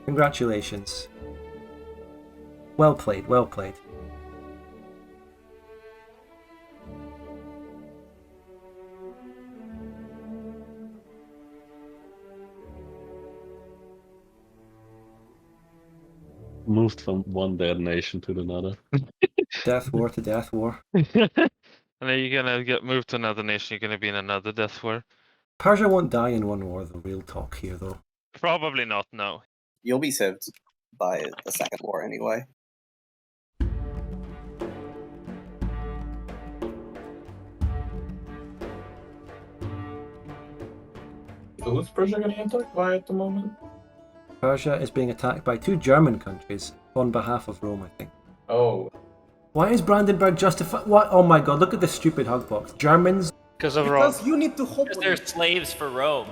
Congratulations. Well played, well played. Moved from one dead nation to another. Death war to death war. And then you're gonna get moved to another nation, you're gonna be in another death war. Persia won't die in one war, the real talk here, though. Probably not, no. You'll be saved by the second war anyway. Who's Persia getting attacked by at the moment? Persia is being attacked by two German countries on behalf of Rome, I think. Oh. Why is Brandenburg justified? What? Oh my god, look at this stupid hug box. Germans? Because of Rome. Because you need to hope. Because they're slaves for Rome.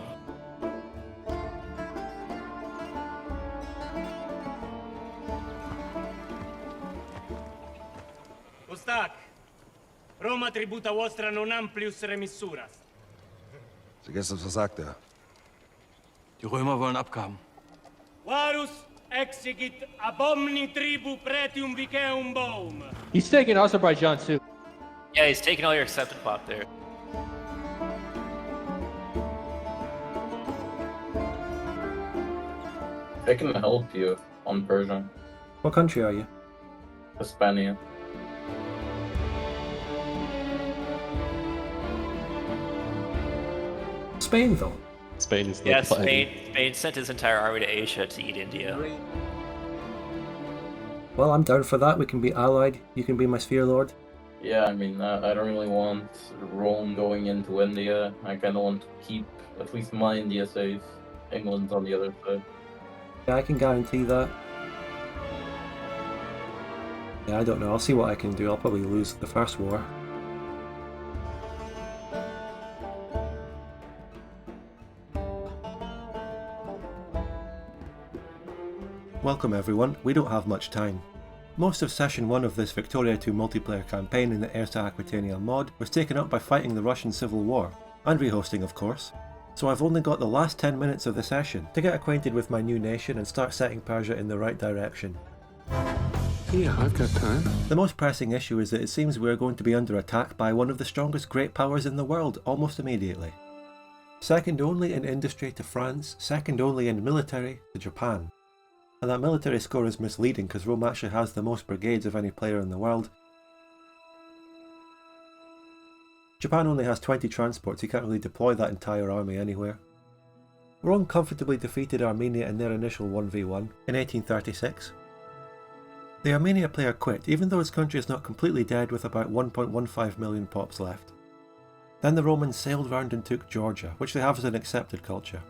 Ustac, Roma tributa vostra non amplius remissuras. Vergesst, was sagt er? Die Römer wollen Abgaben. Varus exigit abomni tribu pretium viceum boum. He's taking Azerbaijan too. Yeah, he's taking all your accepted pop there. I can help you on Persia. What country are you? Hispania. Spain, though. Spain is not Yeah, fighting. Spain sent his entire army to Asia to eat India. Well, I'm down for that. We can be allied. You can be my sphere lord. Yeah, I mean, I don't really want Rome going into India. I kind of want to keep at least my India safe. England's on the other side. Yeah, I can guarantee that. Yeah, I don't know. I'll see what I can do. I'll probably lose the first war. Welcome everyone, we don't have much time. Most of session 1 of this Victoria 2 multiplayer campaign in the Heirs to Aquitania mod was taken up by fighting the Russian Civil War, and rehosting of course, so I've only got the last 10 minutes of the session to get acquainted with my new nation and start setting Persia in the right direction. Yeah, I've got time. The most pressing issue is that it seems we are going to be under attack by one of the strongest great powers in the world almost immediately. Second only in industry to France, second only in military to Japan. And that military score is misleading because Rome actually has the most brigades of any player in the world. Japan only has 20 transports, you can't really deploy that entire army anywhere. Rome comfortably defeated Armenia in their initial 1v1 in 1836. The Armenia player quit, even though his country is not completely dead with about 1.15 million pops left. Then the Romans sailed round and took Georgia, which they have as an accepted culture.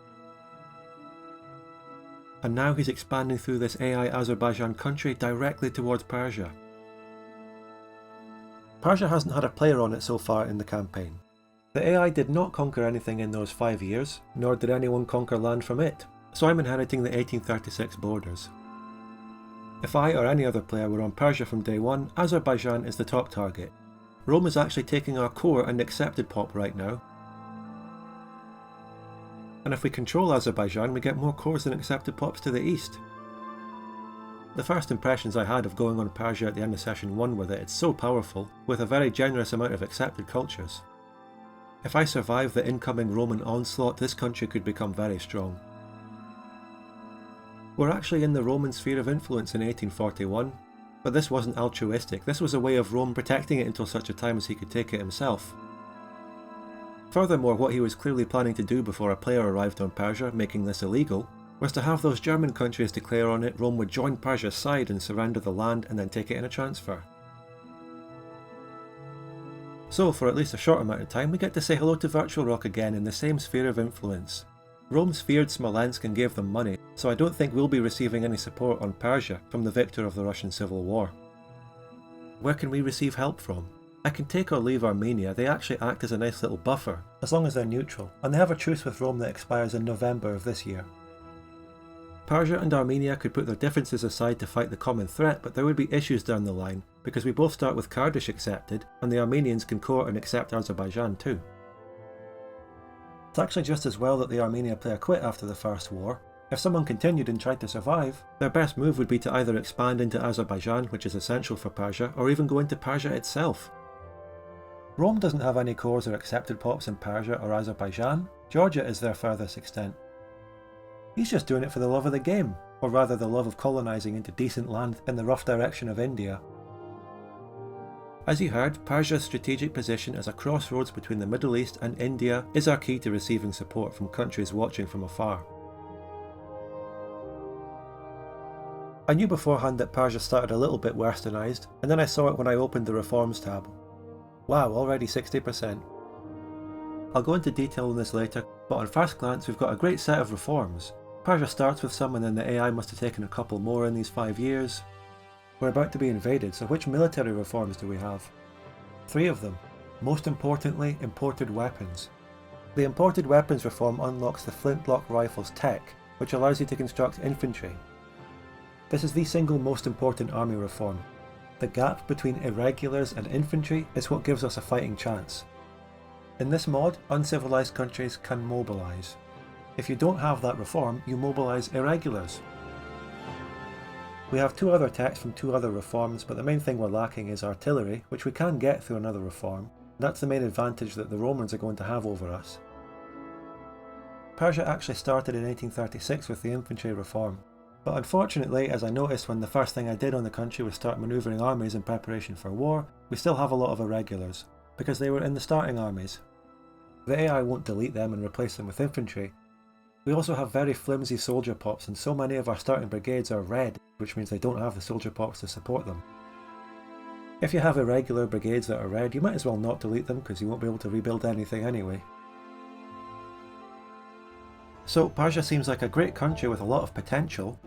And now he's expanding through this AI Azerbaijan country directly towards Persia. Persia hasn't had a player on it so far in the campaign. The AI did not conquer anything in those 5 years, nor did anyone conquer land from it, so I'm inheriting the 1836 borders. If I or any other player were on Persia from day one, Azerbaijan is the top target. Rome is actually taking our core and accepted pop right now. And if we control Azerbaijan, we get more cores and accepted pops to the east. The first impressions I had of going on Persia at the end of session 1 were that it's so powerful, with a very generous amount of accepted cultures. If I survive the incoming Roman onslaught, this country could become very strong. We're actually in the Roman sphere of influence in 1841, but this wasn't altruistic, this was a way of Rome protecting it until such a time as he could take it himself. Furthermore, what he was clearly planning to do before a player arrived on Persia, making this illegal, was to have those German countries declare on it Rome would join Persia's side and surrender the land and then take it in a transfer. So, for at least a short amount of time, we get to say hello to Virtual Rock again in the same sphere of influence. Rome feared Smolensk and gave them money, so I don't think we'll be receiving any support on Persia from the victor of the Russian Civil War. Where can we receive help from? I can take or leave Armenia, they actually act as a nice little buffer, as long as they're neutral, and they have a truce with Rome that expires in November of this year. Persia and Armenia could put their differences aside to fight the common threat, but there would be issues down the line, because we both start with Kurdish accepted, and the Armenians can core and accept Azerbaijan too. It's actually just as well that the Armenia player quit after the first war. If someone continued and tried to survive, their best move would be to either expand into Azerbaijan, which is essential for Persia, or even go into Persia itself. Rome doesn't have any cores or accepted pops in Persia or Azerbaijan. Georgia is their furthest extent. He's just doing it for the love of the game, or rather the love of colonising into decent land in the rough direction of India. As you heard, Persia's strategic position as a crossroads between the Middle East and India is our key to receiving support from countries watching from afar. I knew beforehand that Persia started a little bit westernised, and then I saw it when I opened the Reforms tab. Wow, already 60%. I'll go into detail on this later, but on first glance we've got a great set of reforms. Persia starts with some and then the AI must have taken a couple more in these 5 years. We're about to be invaded, so which military reforms do we have? 3 of them. Most importantly, imported weapons. The imported weapons reform unlocks the flintlock rifle's tech, which allows you to construct infantry. This is the single most important army reform. The gap between irregulars and infantry is what gives us a fighting chance. In this mod, uncivilized countries can mobilise. If you don't have that reform, you mobilise irregulars. We have 2 other techs from 2 other reforms, but the main thing we're lacking is artillery, which we can get through another reform. That's the main advantage that the Romans are going to have over us. Persia actually started in 1836 with the infantry reform, but unfortunately, as I noticed when the first thing I did on the country was start manoeuvring armies in preparation for war, we still have a lot of irregulars, because they were in the starting armies. The AI won't delete them and replace them with infantry. We also have very flimsy soldier pops, and so many of our starting brigades are red, which means they don't have the soldier pops to support them. If you have irregular brigades that are red, you might as well not delete them because you won't be able to rebuild anything anyway. So Persia seems like a great country with a lot of potential,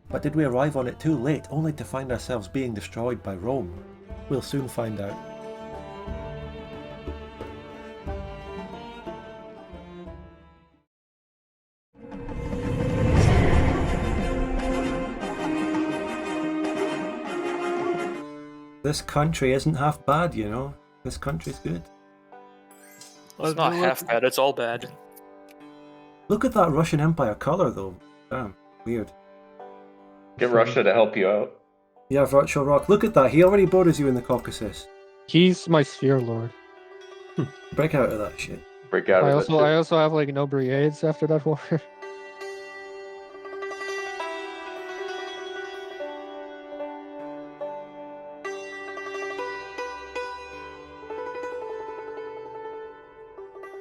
but did we arrive on it too late only to find ourselves being destroyed by Rome? We'll soon find out. This country isn't half bad, you know. This country's good. Well, it's not half bad, it's all bad. Look at that Russian Empire colour though. Damn, weird. Get Russia to help you out. Yeah, Virtual Rock, look at that. He already borders you in the Caucasus. He's my sphere lord. Break out of that shit. Break out I of also it. I also have like no brigades after that war.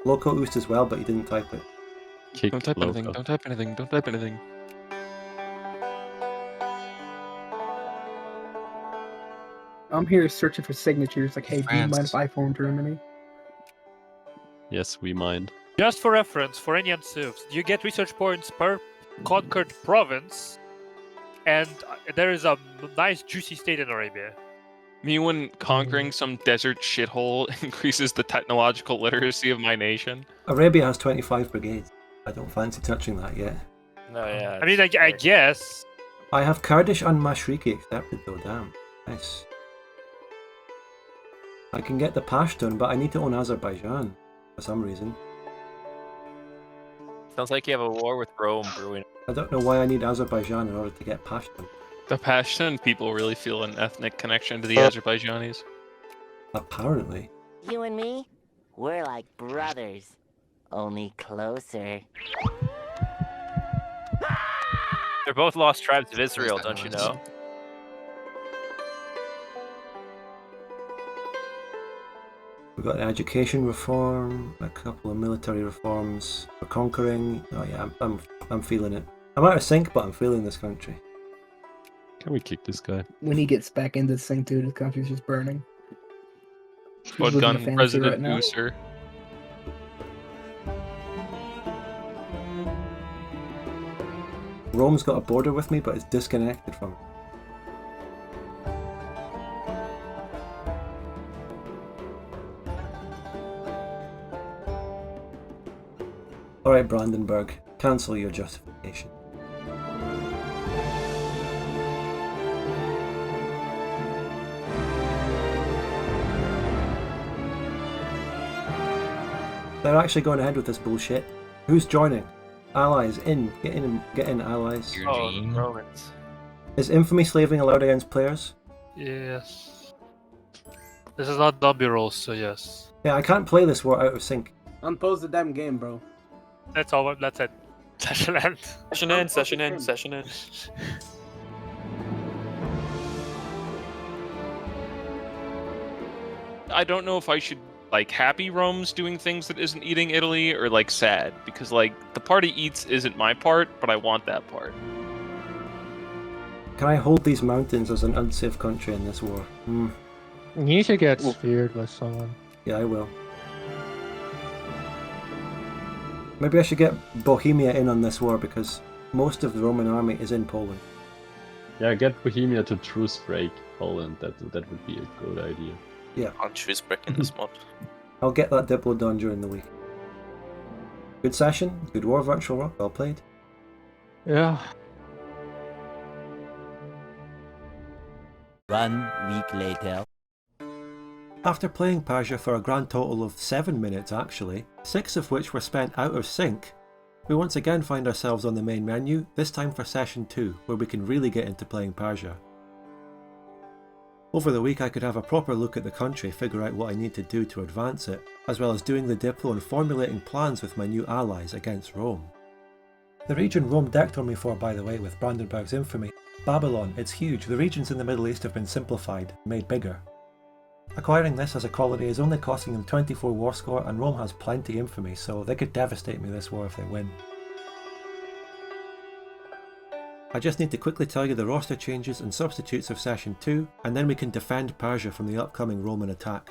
Local Oost as well, but he didn't type it. Kick Don't type local. anything, don't type anything, don't type anything. I'm here searching for signatures. Like, hey, do you mind if I form Germany? Yes, we mind. Just for reference, for any uncivs, you get research points per conquered province, and there is a nice juicy state in Arabia. Me when conquering some desert shithole increases the technological literacy of my nation. Arabia has 25 brigades. I don't fancy touching that yet. No, yeah. I mean, I guess. I have Kurdish and Mashriki accepted though, damn. Nice. I can get the Pashtun, but I need to own Azerbaijan for some reason. Sounds like you have a war with Rome brewing. I don't know why I need Azerbaijan in order to get Pashtun. The Pashtun people really feel an ethnic connection to the Azerbaijanis. Apparently. You and me, we're like brothers, only closer. They're both lost tribes of Israel, don't you know? We've got an education reform, a couple of military reforms. We're conquering. Oh yeah, I'm feeling it. I'm out of sync, but I'm feeling this country. Can we kick this guy? When he gets back into sync, dude, his country's just burning. Spud living a gun fantasy President right now. Booster. Rome's got a border with me, but it's disconnected from it. Alright, Brandenburg, cancel your justification. They're actually going ahead with this bullshit. Who's joining? Allies, in. Get in, allies. Eugene. Romans. Is infamy slaving allowed against players? Yes. This is not Dumby rules, so yes. Yeah, I can't play this war out of sync. Unpause the damn game, bro. That's all. That's it. Session end. Session end, session end, session end. I don't know if I should like happy Rome's doing things that isn't eating Italy or like sad, because like the party eats isn't my part, but I want that part. Can I hold these mountains as an unsafe country in this war? You should get speared by someone. Yeah, I will. Maybe I should get Bohemia in on this war because most of the Roman army is in Poland. Yeah, get Bohemia to truce break Poland. That would be a good idea. Yeah. On choose break in this mod. I'll get that Diplo done during the week. Good session, good war, Virtual Rock, well played. Yeah. 1 week later. After playing Persia for a grand total of 7 minutes actually, 6 of which were spent out of sync, we once again find ourselves on the main menu, this time for session 2, where we can really get into playing Persia. Over the week I could have a proper look at the country, figure out what I need to do to advance it, as well as doing the Diplo and formulating plans with my new allies against Rome. The region Rome decked on me for, by the way, with Brandenburg's infamy. Babylon, it's huge, the regions in the Middle East have been simplified, made bigger. Acquiring this as a colony is only costing them 24 war score, and Rome has plenty infamy, so they could devastate me this war if they win. I just need to quickly tell you the roster changes and substitutes of session 2, and then we can defend Persia from the upcoming Roman attack.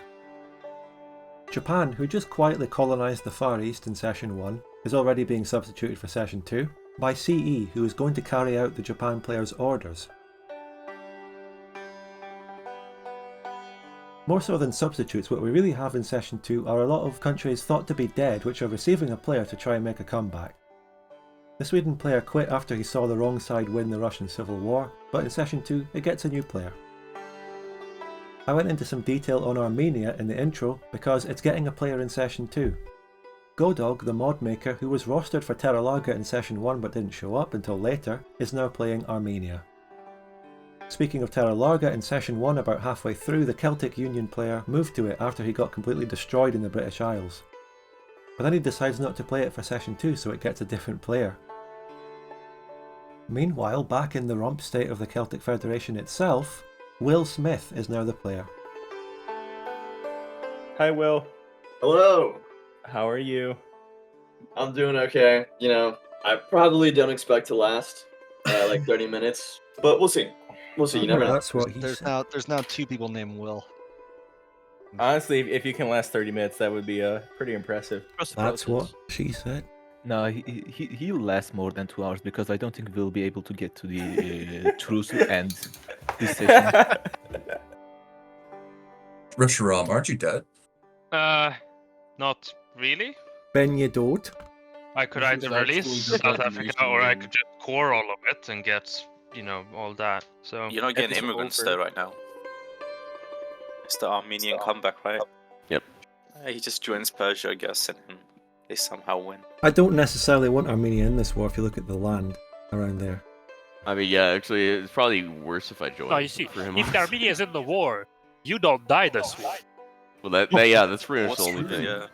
Japan, who just quietly colonised the Far East in session 1, is already being substituted for session 2 by CE, who is going to carry out the Japan players' orders. More so than substitutes, what we really have in session 2 are a lot of countries thought to be dead which are receiving a player to try and make a comeback. The Sweden player quit after he saw the wrong side win the Russian Civil War, but in session 2 it gets a new player. I went into some detail on Armenia in the intro because it's getting a player in session 2. Godog, the mod maker who was rostered for Terra Larga in session 1 but didn't show up until later, is now playing Armenia. Speaking of Terra Larga, in session 1 about halfway through, the Celtic Union player moved to it after he got completely destroyed in the British Isles. But then he decides not to play it for session 2, so it gets a different player. Meanwhile, back in the rump state of the Celtic Federation itself, Will Smith is now the player. Hi, Will. Hello. How are you? I'm doing okay. You know, I probably don't expect to last like 30 minutes, but we'll see. We'll see. You never know. That's what he There's now 2 people named Will. Honestly, if you can last 30 minutes, that would be pretty impressive. That's what she said. No, he'll last more than 2 hours because I don't think we'll be able to get to the truce and this session. Rusharam, aren't you dead? Not really. Ben Yedot. I could either release South Africa or I could just core all of it and get, you know, all that. So You're not getting immigrants there right now. It's the Armenian comeback, right? Yep. He just joins Persia, I guess, and they somehow win. I don't necessarily want Armenia in this war if you look at the land around there. I mean, yeah, actually, it's probably worse if I join. No, you see, for him. if Armenia is in the war, you don't die this war. Well, that's pretty much the only thing. Yeah.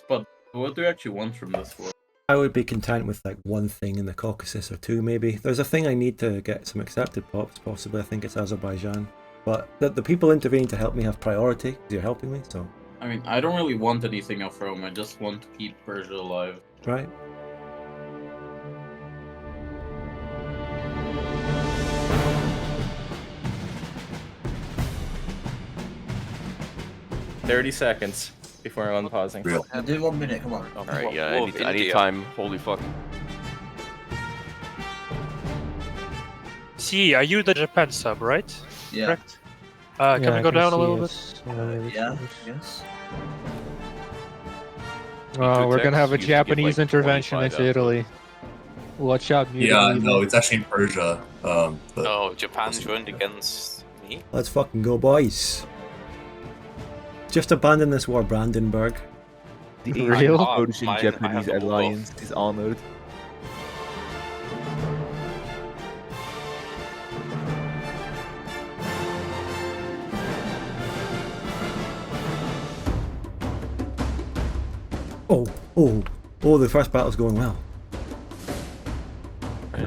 But what do you actually want from this war? I would be content with like one thing in the Caucasus or 2 maybe. There's a thing I need to get some accepted pops, possibly. I think it's Azerbaijan. But the people intervening to help me have priority, because you're helping me, so... I mean, I don't really want anything off Rome, I just want to keep Persia alive. Right. "30 seconds before unpausing." I did 1 minute, come on. Alright, yeah, I need time. Holy fuck. See, are you the Japan sub, right? Yeah. Correct? Can we go down a little bit? Yeah, yes. We're gonna have a used to give, Japanese like, intervention 25 into Italy. Watch out, Yeah, no, it's actually in Persia. But Oh, Japan joined against me? Let's fucking go, boys. Just abandon this war, Brandenburg. The Real? Persian-Japanese alliance is honored. Oh, the first battle's going well.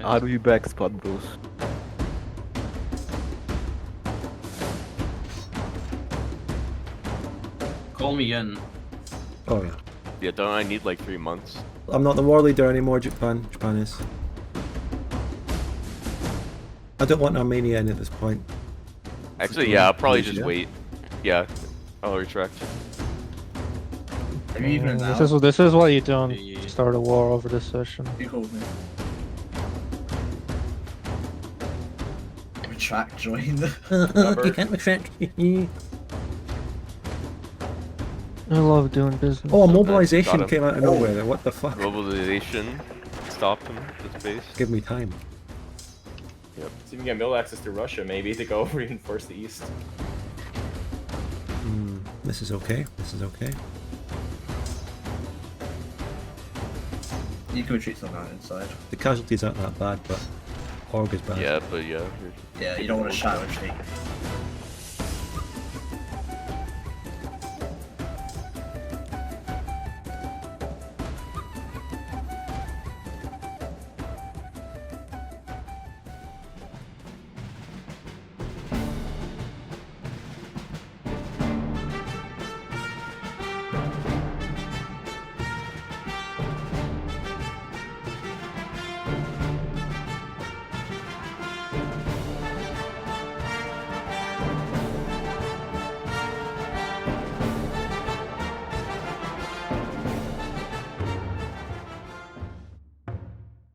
Are we back, Spot Bros? Call me in. Oh yeah. Yeah, don't I need like 3 months? I'm not the war leader anymore, Japan. Japan is. I don't want Armenia in at this point. Actually, yeah, I'll probably just wait. Yeah, I'll retract. Have you even This is what you don't start a war over this session. You called me. Retract, join. You can't retract. I love doing business. Oh, a mobilization Got him. came out of nowhere there. What the fuck? Mobilization. Stop him with base. Give me time. Yep. See if you can get mill access to Russia, maybe, to go reinforce the east. This is okay. This is okay. You can retreat on that inside. The casualties aren't that bad, but Org is bad. Yeah, but yeah. Yeah, you don't want to shadow retreat.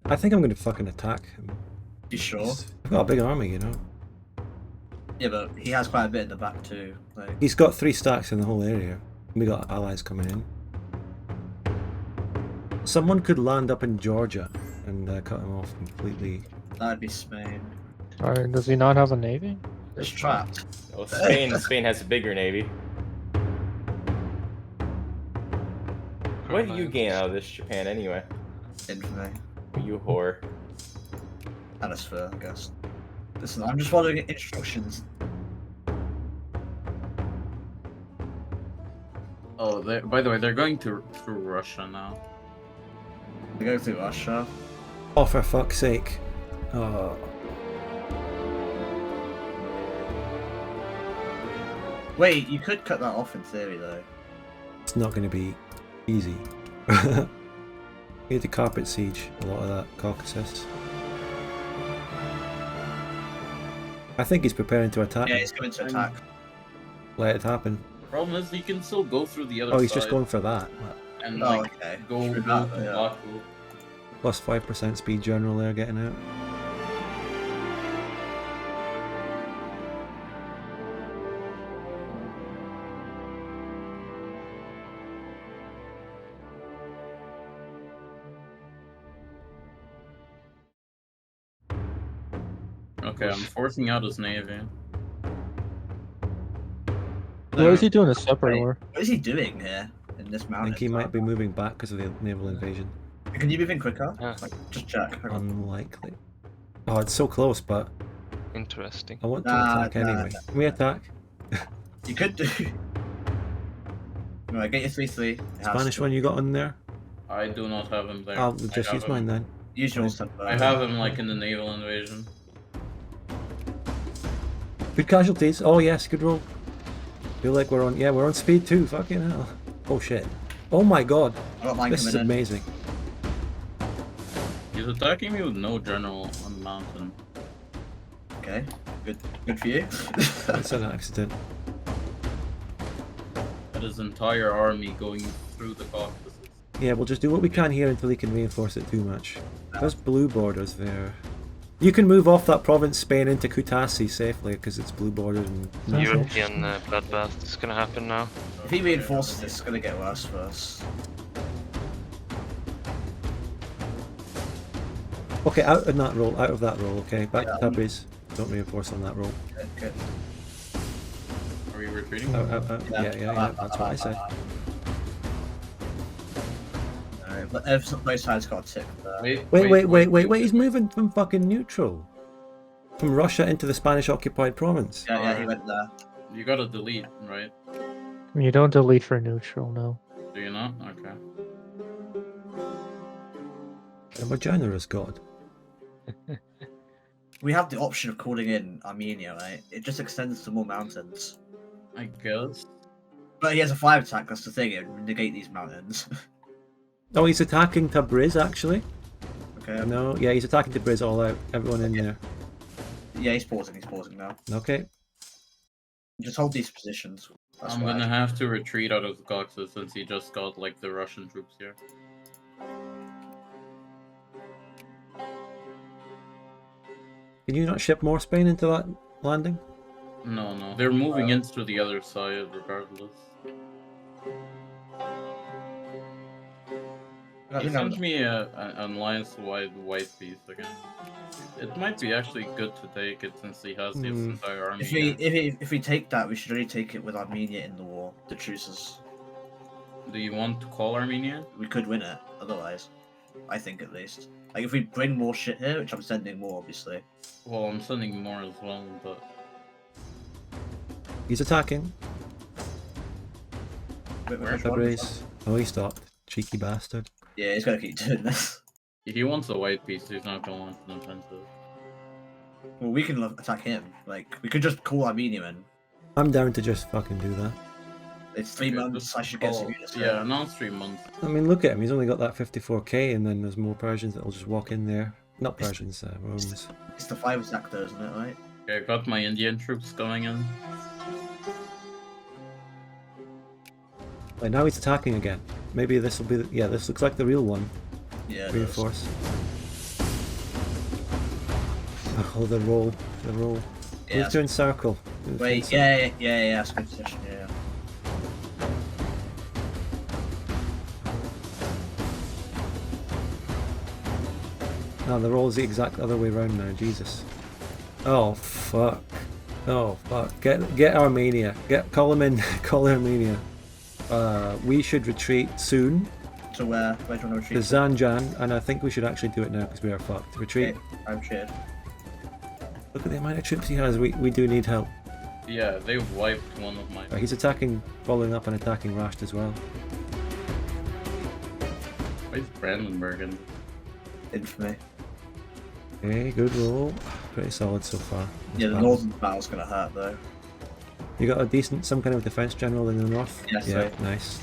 I think I'm going to fucking attack him. You sure? I've got a big army, you know. Yeah, but he has quite a bit in the back too. Like... He's got 3 stacks in the whole area. We got allies coming in. Someone could land up in Georgia and cut him off completely. That'd be Spain. Alright, does he not have a navy? It's trapped. Oh, Spain has a bigger navy. What do you gain out of this, Japan, anyway? Infamy. You whore. And a sphere, I guess. Listen, I'm just following instructions. Oh, by the way, they're going through Russia now. They go through Russia. Oh, for fuck's sake. Oh. Wait, you could cut that off in theory, though. It's not going to be easy. We had to carpet siege a lot of that Caucasus. I think he's preparing to attack. Yeah, he's coming to attack. Let it happen. Problem is, he can still go through the other side. Oh, he's just going for that. And Oh, like, okay. go Screw to that, yeah. Baku. Plus 5% speed general there getting out. Okay, I'm forcing out his navy. What is he doing a separate war? What is he doing here in this I mountain? think he might be moving back because of the naval invasion. Can you move in quicker? Yeah. Like, just check. Hang on. Unlikely. Oh, it's so close, but Interesting. I want to attack anyway. Can we attack? You could do. Right, get your 3-3. Spanish one you got on there? I do not have him there. I'll just use mine then. Use yours. I have him like in the naval invasion. Good casualties. Oh yes, good roll. Feel like we're on. Yeah, we're on speed 2. Fucking hell. Oh shit. Oh my god. I don't mind This is coming in. amazing. He's attacking me with no general on the mountain. Okay, good for you. It's an accident. But his entire army going through the Caucasus. Yeah, we'll just do what we can here until he can reinforce it too much. There's blue borders there. You can move off that province Spain into Caucasus safely because it's blue borders and European bloodbath is gonna happen now. If he reinforces this, it's gonna get worse for us. Okay, out of that roll, okay? Back to Tabriz. Don't reinforce on that roll. Good. Are we retreating? Yeah, that's what I said. both sides got a tick there. Wait, he's moving from fucking neutral. From Russia into the Spanish occupied province. Yeah, he went there. You gotta delete, right? You don't delete for neutral, no. Do you not? Okay. I'm a generous god. We have the option of calling in Armenia, right? It just extends to more mountains. I guess. But he has a 5 attack, that's the thing, it would negate these mountains. Oh, he's attacking Tabriz, actually. Okay. No, yeah, he's attacking Tabriz all out. Everyone in there. Yeah, he's pausing now. Okay. Just hold these positions. That's I'm why. gonna have to retreat out of the Caucasus since he just got, like, the Russian troops here. Can you not ship more Spain into that landing? No. They're moving into the other side regardless. He sent me an alliance-wide white piece again. It might be actually good to take it since he has his entire army. If we take that, we should only take it with Armenia in the war. The truces. Do you want to call Armenia? We could win it, otherwise. I think at least. Like if we bring more shit here, which I'm sending more, obviously. Well, I'm sending more as well, but... He's attacking. Tabriz. Oh, he stopped. Cheeky bastard. Yeah, he's gonna keep doing this. If he wants a white piece, he's not gonna want an offensive. Well, we can attack him. Like, we could just call Armenia in. I'm down to just fucking do that. It's 3 months, I should get some units. Yeah, now it's 3 months. I mean, look at him. He's only got that 54k, and then there's more Persians that'll just walk in there. Not Persians, Romans. It's the 5 attack though, isn't it, right? Okay, I got my Indian troops going in. Wait, now he's attacking again. Maybe this will be the... Yeah, this looks like the real one. Yeah, Reinforce. Oh, the roll. Yeah, Move to encircle. Wait, yeah, that's a good position, yeah. No, the roll is the exact other way around now, Jesus. Oh, fuck. Oh, fuck. Get Armenia. Call him in. Call Armenia. We should retreat soon. To where? Where do you want to retreat? To Zanjan, and I think we should actually do it now because we are fucked. Retreat. Okay, I'm cheered. Look at the amount of troops he has. We do need help. Yeah, they've wiped one of my... He's attacking, following up and attacking Rasht as well. Where's Brandenburg in? Infamy. Okay, good roll. Pretty solid so far. Yeah, the northern battle's gonna hurt though. You got a decent, some kind of defense general in the north? Yes, yeah, right. Nice.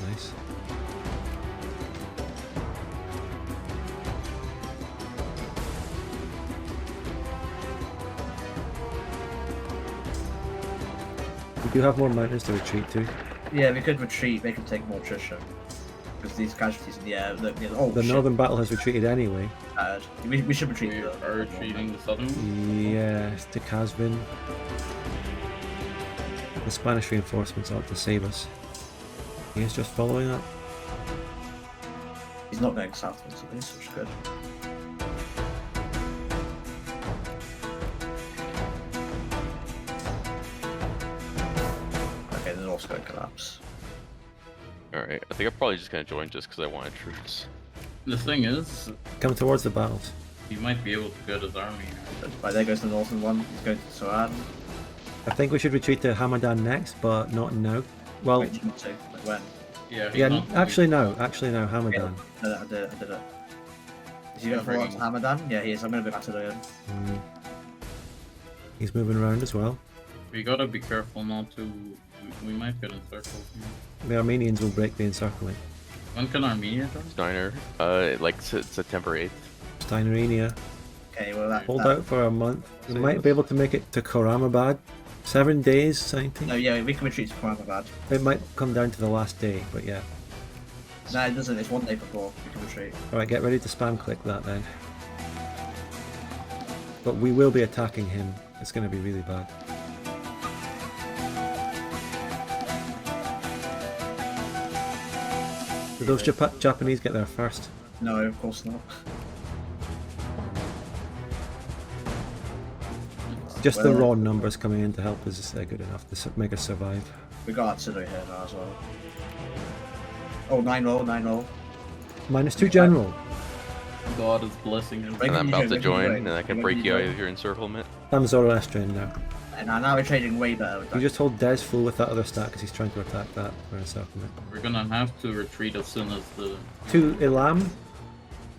We do have more mountains to retreat to. Yeah, we could retreat, make them take more attrition. Because these casualties in the air, the northern battle has retreated anyway. We should retreat. We are retreating the southern? Yes, to Kazvin. The Spanish reinforcements ought to save us. He is just following up. He's not going southwards at least, which is good. Okay, the north's going to collapse. Alright, I think I'm probably just gonna join just because I wanted troops. The thing is... Come towards the battles. He might be able to get his army. Right, there goes the northern one. He's going to Suad. I think we should retreat to Hamadan next, but not now. Well... Wait, not to. Like when? Yeah, actually no, Hamadan. Yeah, I did it. Is he going to follow up to Hamadan? Yeah, he is. I'm going to be back to the end. He's moving around as well. We gotta be careful not to... We might get encircled. The Armenians will break the encircling. When can Armenia join? Steiner, like September 8th. Steinerenia. Okay, well Hold out for a month. We might be able to make it to Khorramabad. 7 days, 19? No, yeah, we can retreat to Khorramabad. It might come down to the last day, but yeah. No, it doesn't. It's 1 day before we can retreat. Alright, get ready to spam click that then. But we will be attacking him. It's going to be really bad. Did those Japanese get there first? No, of course not. Just the raw numbers coming in to help us good enough to make us survive. We got artillery here now as well. Oh, 9 roll. -2 general. God is blessing him. And I'm about to join, and I can break you out of your encirclement. I'm Zoroastrian now. And now we're trading way better. You just hold Des full with that other stack because he's trying to attack that for encirclement. We're gonna have to retreat as soon as the... To Elam?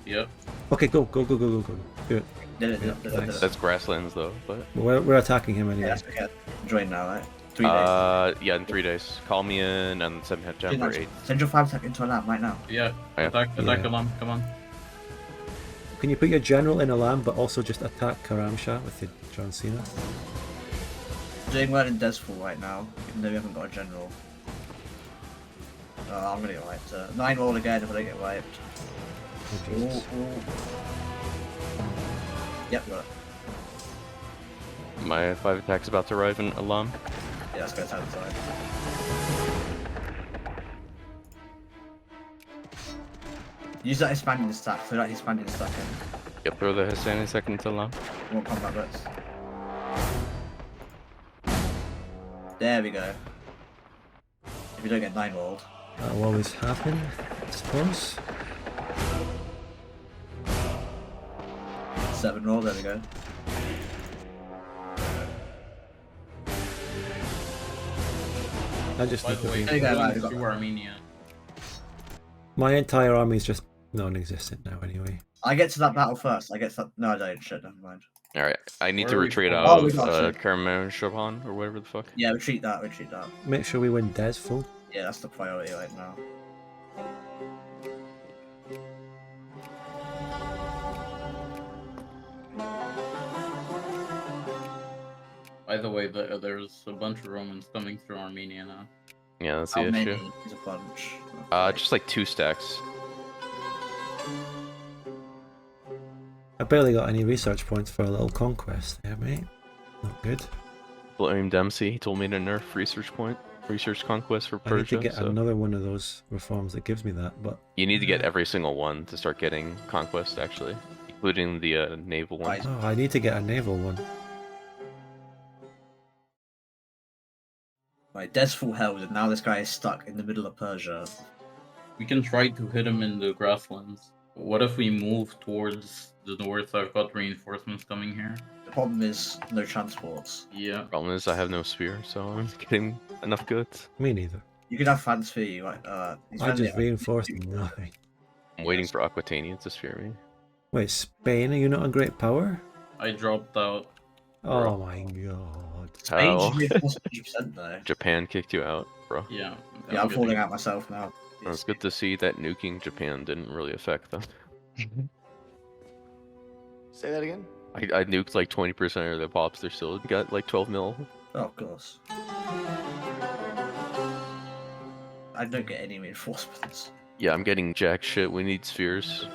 Yep. Okay, go. Do it. Nice. That's grasslands though, but... We're attacking him anyway. Yeah, that's okay. Join now, right? 3 days. Yeah, in 3 days. Call me in on September 8th. Send your 5 tech into a lab right now. Yeah, attack Alam, come on. Can you put your general in Elam but also just attack Karamshah with your John Cena? Doing well in Desful right now, even though we haven't got a general. Oh, I'm gonna get wiped. 9 roll again if I don't get wiped. Oh, Yep, got it. My 5 attack's about to arrive in Alam. Yeah, let's go side to side. Use that expanding stack, throw that expanding stack in. Yep, throw the Hissani second to Alam. More combat bits. There we go. If you don't get 9 rolled. That will always happen, I suppose. 7 roll, there we go. I just By need the way, to be... through Armenia. My entire army is just non-existent now anyway. I get to that battle first. I get to that... No, I don't. Shit, never mind. Alright, I need Where to are we retreat going? out Oh, we of got Kerman or whatever the fuck. Yeah, retreat that, retreat that. Make sure we win Des full. Yeah, that's the priority right now. By the way, there's a bunch of Romans coming through Armenia now. Yeah, that's How the many? issue. There's a bunch. Just like 2 stacks. I barely got any research points for a little conquest there, mate. Not good. Blame Dempsey, he told me to nerf research conquest for I need to Persia. get So another one of those reforms that gives me that, but... you need to get every single one to start getting conquest, actually. Including the naval one. Oh, I need to get a naval one. Right, Desful held, and now this guy is stuck in the middle of Persia. We can try to hit him in the grasslands. What if we move towards the north? I've got reinforcements coming here. The problem is no transports. Yeah. Problem is I have no spear, so I'm getting enough goods. Me neither. You can have fans for you, right? I just reinforced nothing. I'm waiting for Aquitania to spear me. Wait, Spain, are you not a great power? I dropped out. Oh my god. Spain How? should reinforce 100% though. Japan kicked you out, bro. Yeah. Yeah, I'm falling out myself now. It's good to see that nuking Japan didn't really affect them. Say that again? I nuked like 20% of their pops, they're still got like 12 mil. Oh, of course. I don't get any reinforcements. Yeah, I'm getting jack shit, we need spheres.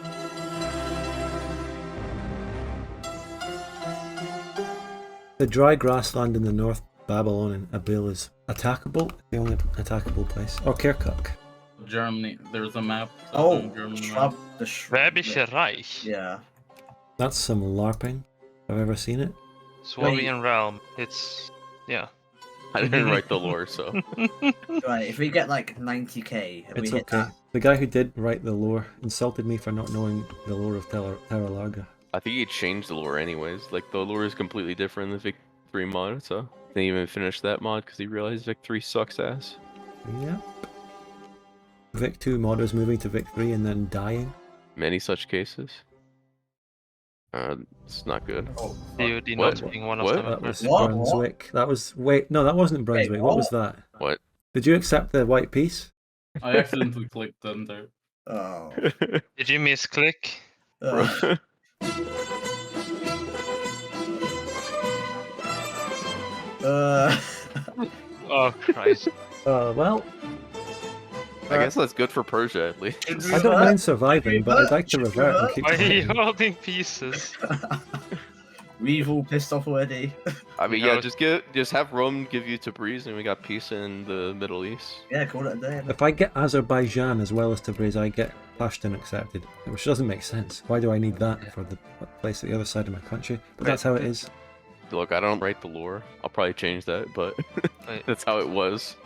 The dry grassland in the North Babylonian Abil is attackable, the only attackable place. Or Kirkuk. Germany, there's a map. Oh, Germany shrub, the shrub. Schwäbische Reich. Yeah. That's some LARPing. I've ever seen it. Swabian realm. It's yeah. I didn't write the lore, so. Right, if we get like 90k, and It's we hit okay. The guy who did write the lore insulted me for not knowing the lore of Terra Larga. I think he changed the lore anyways. Like, the lore is completely different in the Vic 3 mod, so. Didn't even finish that mod because he realized Vic 3 sucks ass. Yep. Vic 2 modders moving to Vic 3 and then dying. Many such cases. It's not good. DOD not being one of them. That was Brunswick. That was... Wait, no, that wasn't Brunswick. What was that? What? Did you accept the white peace? I accidentally clicked enter. Oh. Did you misclick? Oh Christ. Well... I guess that's good for Persia, at least. I don't mind surviving, but I'd like to revert and keep Why are you going. holding pieces? We've all pissed off already. I mean, yeah, just have Rome give you Tabriz, and we got peace in the Middle East. Yeah, call it a day. If I get Azerbaijan as well as Tabriz, I get Pashtun accepted, which doesn't make sense. Why do I need that for the place at the other side of my country? But that's how it is. Look, I don't write the lore. I'll probably change that, but that's how it was.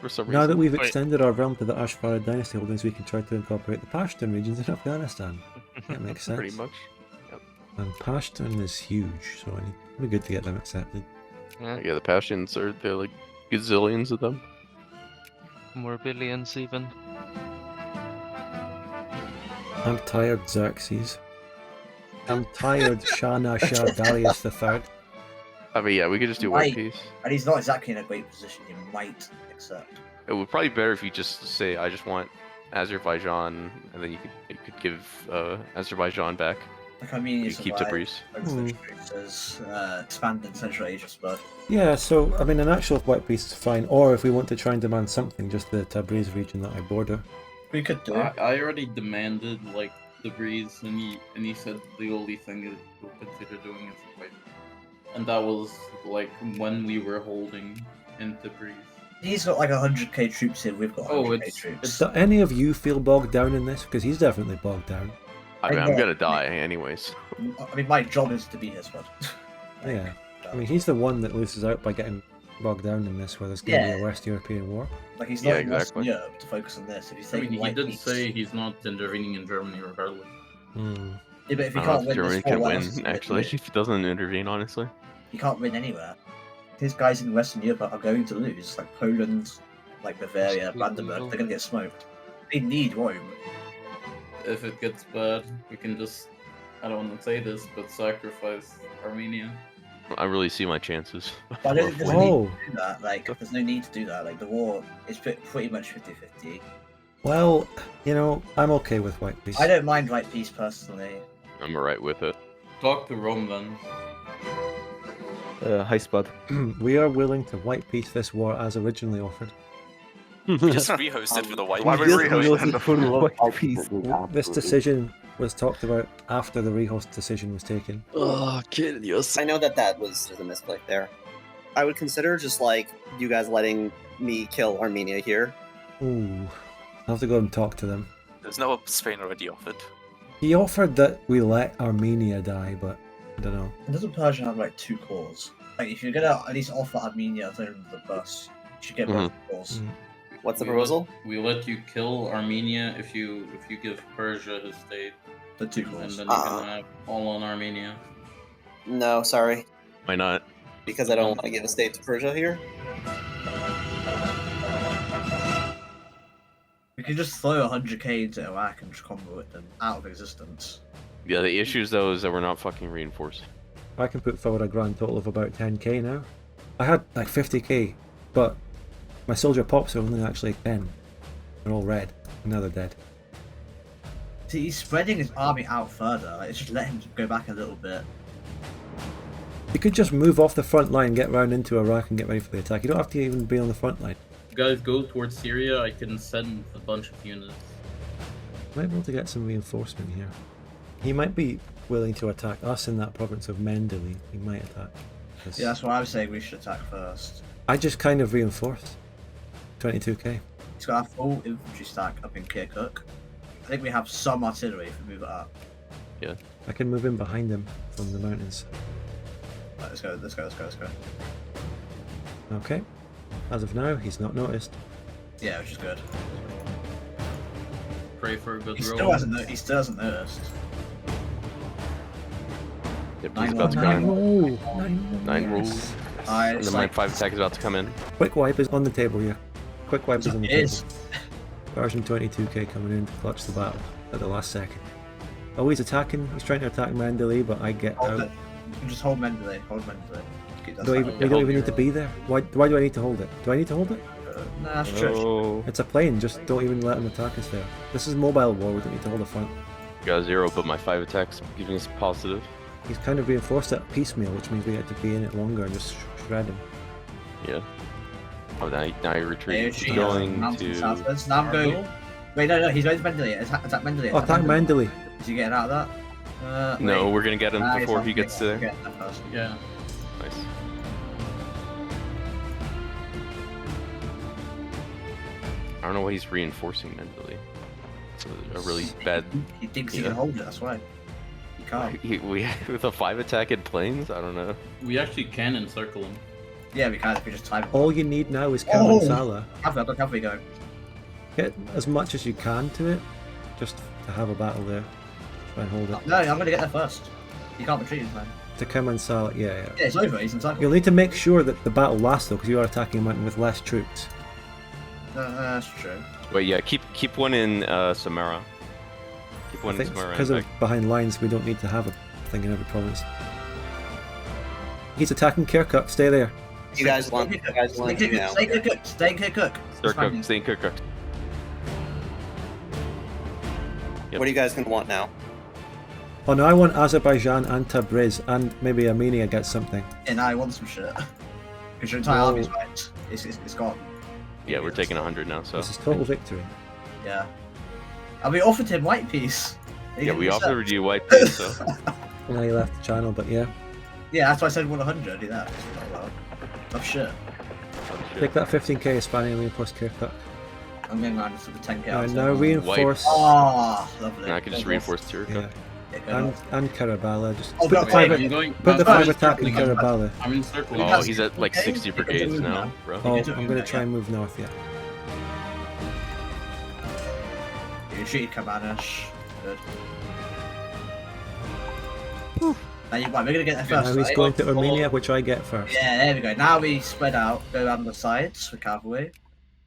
for some Now reason. that we've extended our realm to the Ashvara dynasty holdings, we can try to incorporate the Pashtun regions in Afghanistan. That makes sense. Pretty much. Yep. And Pashtun is huge, so it'd be good to get them accepted. Yeah, the Pashtuns they're like gazillions of them. More billions even. I'm tired, Xerxes. I'm tired, Shana Shah Darius III. I mean, yeah, we could just do Might, White Peace. and he's not exactly in a great position. He might accept. It would probably be better if you just say, I just want Azerbaijan, and then you could give Azerbaijan back. Like Armenia You keep Tabriz. Expand in Central Asia, but Yeah, so, I mean, an actual White Peace is fine, or if we want to try and demand something, just the Tabriz region that I border. we could do. I already demanded like the breeze, and he said the only thing that he'll consider doing is like, and that was like when we were holding in the breeze. He's got like 100k troops here. We've got 100k troops. Do any of you feel bogged down in this? Because he's definitely bogged down. I mean, I'm gonna die anyways. I mean, my job is to be his squad. Yeah. I mean, he's the one that loses out by getting bogged down in this, where there's going to be a West European war. Like he's not in Western Europe to focus on this. If he's I mean, taking he White did Peace- say he's not intervening in Germany regardless. Hmm. Yeah, but if he I can't don't know win if this Germany can war, what else is win, he actually, gonna do? if he doesn't intervene, honestly. He can't win anywhere. His guys in Western Europe are going to lose. Like Poland, like Bavaria, Brandenburg, they're gonna get smoked. They need Rome. If it gets bad, we can just, I don't want to say this, but sacrifice Armenia. I really see my chances. But I don't think there's a Whoa. need to do that. Like, there's no need to do that. Like, the war is pretty much 50-50. Well, you know, I'm okay with White Peace. I don't mind White Peace personally. I'm alright with it. Talk to Rome then. High spot. We are willing to White Peace this war as originally offered. Just rehost it for the White Why Peace. would we rehost it for the White Peace? This decision was talked about after the rehost decision was taken. Oh, kill yourself. I know that was a misplay there. I would consider just like you guys letting me kill Armenia here. Ooh. I'll have to go and talk to them. There's no Spain already offered. He offered that we let Armenia die, but I don't know. Doesn't Persia have like 2 cores? Like, if you're gonna at least offer Armenia thrown under the bus, you should get both cores. What's the proposal? We let you kill Armenia if you give Persia his state. The 2 And cores. then you can have all on Armenia. No, sorry. Why not? Because I don't want to give a state to Persia here. We could just throw 100k into Iraq and just combo it them out of existence. Yeah, the issues though is that we're not fucking reinforced. I can put forward a grand total of about 10k now. I had like 50k, but my soldier pops are only actually 10. They're all red, and now they're dead. See, he's spreading his army out further. Like, just let him go back a little bit. You could just move off the front line, get round into Iraq and get ready for the attack. You don't have to even be on the front line. You guys go towards Syria, I can send a bunch of units. Might be able to get some reinforcement here. He might be willing to attack us in that province of Mendele. He might attack. Yeah, that's why I was saying we should attack first. I just kind of reinforced. 22k. He's got a full infantry stack up in Kirkuk. I think we have some artillery if we move it up. Yeah. I can move in behind him from the mountains. Right, let's go, let's go, let's go, let's go. Okay. As of now, he's not noticed. Yeah, which is good. Pray for a good He roll. still hasn't noticed. Yep, he's about to go in. 9 rolls. And then my like- 5 attack is about to come in. Quick wipe is on the table here. Quick wipe is on the It table. is. Version 22k coming in to clutch the battle at the last second. Oh, he's attacking. He's trying to attack Mandalay, but I get Hold out. it. Just hold Mendeley, hold Mendeley. Okay, that's We fine. don't even need to be there. Why do I need to hold it? Do I need to hold it? Nah, that's true. It's a plane, just don't even let him attack us there. This is mobile war, we don't need to hold a front. Got 0, but my 5 attacks giving us positive. He's kind of reinforced it piecemeal, which means we get to be in it longer and just shred him. Yeah. Oh, now he retreats. Hey, Going mountain to. southwards. Now I'm going. Wait, no, he's going to Mendeley. Attack Mendeley. Oh, attack Mandalay. Is he getting out of that? No, wait. we're gonna get him Nah, before he's he not gets there. getting that first. Yeah. Nice. I don't know why he's reinforcing mentally. It's a really bad. He thinks he can hold it, that's why. He can't. We with a 5 attack in planes? I don't know. We actually can encircle him. Yeah, we can if we just time it. All you need now is Kamansala. Have we go? Hit as much as you can to it, just to have a battle there. Try and hold it. No, I'm gonna get there first. You can't retreat, man. To Kamansala, yeah. Yeah, it's over. He's inside. You'll need to make sure that the battle lasts though, because you are attacking a mountain with less troops. That's true. Wait, yeah, keep one in Samara. Keep one in Samara. Because of behind lines, we don't need to have a thing in every province. He's attacking Kirkuk. Stay there. You guys want to now. Stay Kirkuk. Stay in Kirkuk. What are you guys gonna want now? Oh no, I want Azerbaijan and Tabriz, and maybe Armenia gets something. Yeah, no, I want some shit. Because your entire army's right. It's gone. Yeah, we're taking 100 now, so. This is total victory. Yeah. And we offered him white peace. Yeah, we offered you white peace, so. Well, he left the channel, but yeah. Yeah, that's why I said 100. Do that. Oh shit. Take that 15k Hispania reinforce Kirkuk. I'm getting around to the 10k. Alright, now reinforce. Oh, lovely. And I can just reinforce Turkuk. Yeah. And Karabala. Just Oh, put the 5 attack in Karabala. I'm in circle. Oh, he's at like 60 brigades now, bro. Oh, I'm gonna try and move north, yeah. You treated Kamanish. Good. Now we're gonna get there first. Now he's going to Armenia, which I get first. Yeah, there we go. Now we spread out, go down the sides for cavalry.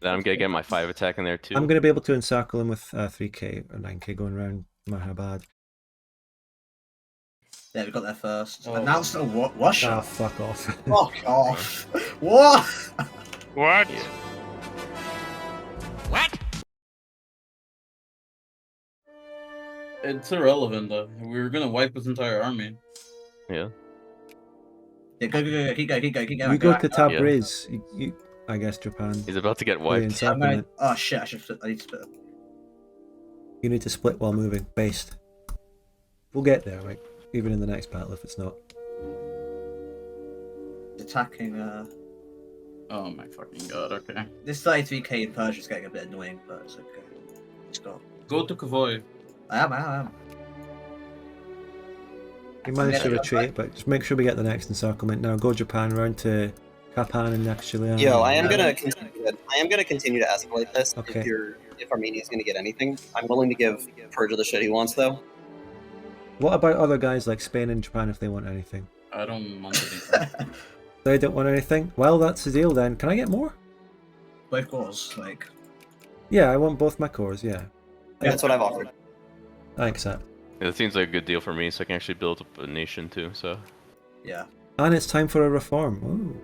Then I'm gonna get my 5 attack in there too. I'm gonna be able to encircle him with 3k or 9k going around Mahabad. Yeah, we got there first. And now it's still Russia. Oh, fuck off. Fuck off. What? What? What? It's irrelevant though. We were gonna wipe his entire army. Yeah. Yeah, go, keep going. You go to Tabriz. You, I guess Japan. He's about to get wiped. Oh shit! I need to split them. You need to split while moving. Based. We'll get there, like even in the next battle if it's not. Attacking. Oh my fucking god. Okay. This 33k in Persia is getting a bit annoying, but it's okay. Let's go. Go to Kavoy. I am. We managed to retreat, but just make sure we get the next encirclement. Now go Japan round to Kapan and Naxilian. Yo, I am gonna continue to escalate this. Okay. If Armenia is gonna get anything, I'm willing to give Persia the shit he wants though. What about other guys like Spain and Japan if they want anything? I don't want anything. They don't want anything? Well, that's the deal then. Can I get more? Both cores, like. Yeah, I want both my cores, yeah. That's what I've offered. Thanks, Zach. Yeah, that seems like a good deal for me, so I can actually build up a nation too, so. Yeah. And it's time for a reform. Ooh.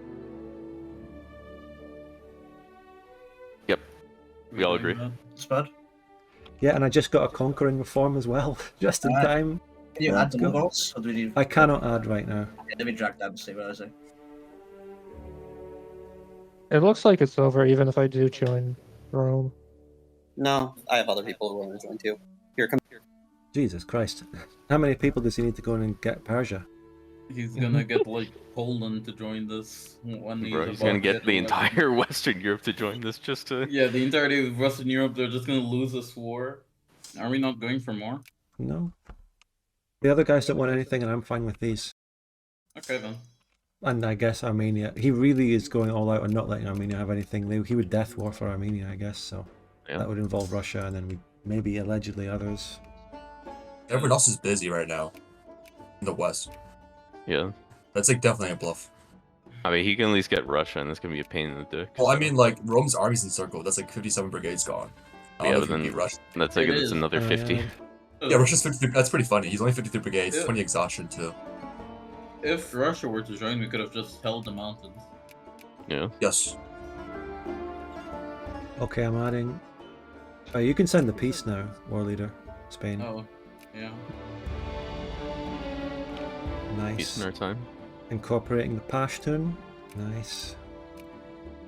Yep. We all agree. Spud? Yeah, and I just got a conquering reform as well, just in time. Can you add the Mongols? Or do we need... I cannot add right now. Yeah, let me drag them and see where is it. It looks like it's over even if I do join Rome. No, I have other people who want to join too. Here, come here. Jesus Christ. How many people does he need to go in and get Persia? He's gonna get like Poland to join this when he's gonna get the entire Western Europe to join this just to... Yeah, the entirety of Western Europe, they're just gonna lose this war. Are we not going for more? No. The other guys don't want anything and I'm fine with these. Okay then. And I guess Armenia. He really is going all out and not letting Armenia have anything. He would death war for Armenia, I guess, so... Yeah. That would involve Russia and then maybe allegedly others. Everyone else is busy right now. In the West. Yeah. That's like definitely a bluff. I mean, he can at least get Russia, and that's gonna be a pain in the dick. Well, I mean, like, Rome's army's encircled. That's like 57 brigades gone. Yeah, but then that's like it's another 50. Yeah, Russia's 53. That's pretty funny. He's only 53 brigades, 20 exhaustion, too. If Russia were to join, we could have just held the mountains. Yeah. Yes. Okay, I'm adding... Oh, you can send the peace now, war leader, Spain. Oh, yeah. Nice. Peace in our time. Incorporating the Pashtun. Nice.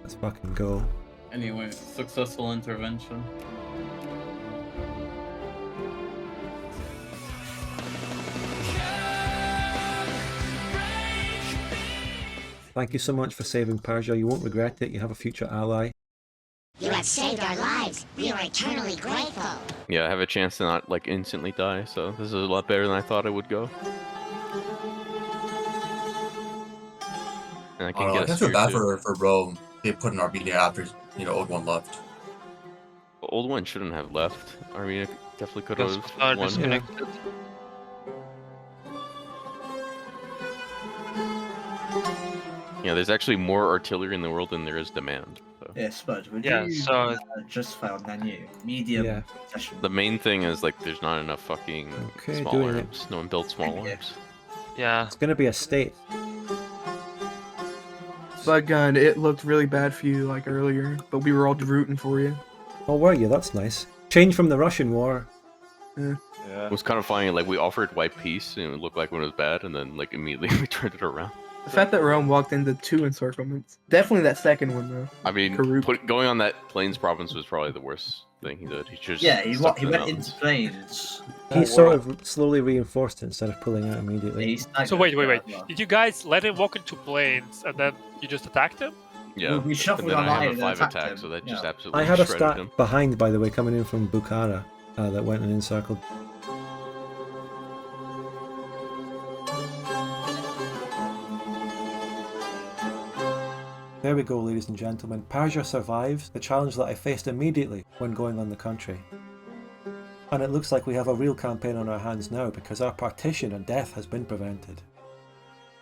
Let's fucking go. Anyway, successful intervention. Thank you so much for saving Persia. You won't regret it. You have a future ally. You have saved our lives. We are eternally grateful. Yeah, I have a chance to not like instantly die, so this is a lot better than I thought it would go. And I I can don't know, I get a guess feel sphere bad too. for Rome. They put in Armenia after Old One left. Old One shouldn't have left. Armenia definitely could Because have are won. disconnected. Yeah, there's actually more artillery in the world than there is demand. So. Yeah, Spud, would Yeah, you so just found Nanu? Medium Yeah. session. The main thing is like there's not enough fucking Okay, small doing it. arms. No one builds small arms. yeah. It's going to be a state. But gun, it looked really bad for you like earlier, but we were all rooting for you. Oh, were you? That's nice. Change from the Russian war. It was kind of funny. Like we offered white peace, and it looked like when it was bad, and then like immediately we turned it around. The fact that Rome walked into 2 encirclements. Definitely that second one though. I mean, going on that Plains province was probably the worst thing he did. He just He went into plains. He sort of slowly reinforced it instead of pulling out immediately. So wait. Did you guys let him walk into plains and then you just attacked him? Yeah, we shuffled and then our I have line a and 5 attacked attack, him. so that just absolutely I had a shredded stack him. behind, by the way, coming in from Bukhara that went and encircled. There we go, ladies and gentlemen. Persia survives the challenge that I faced immediately when going on the country. And it looks like we have a real campaign on our hands now because our partition and death has been prevented.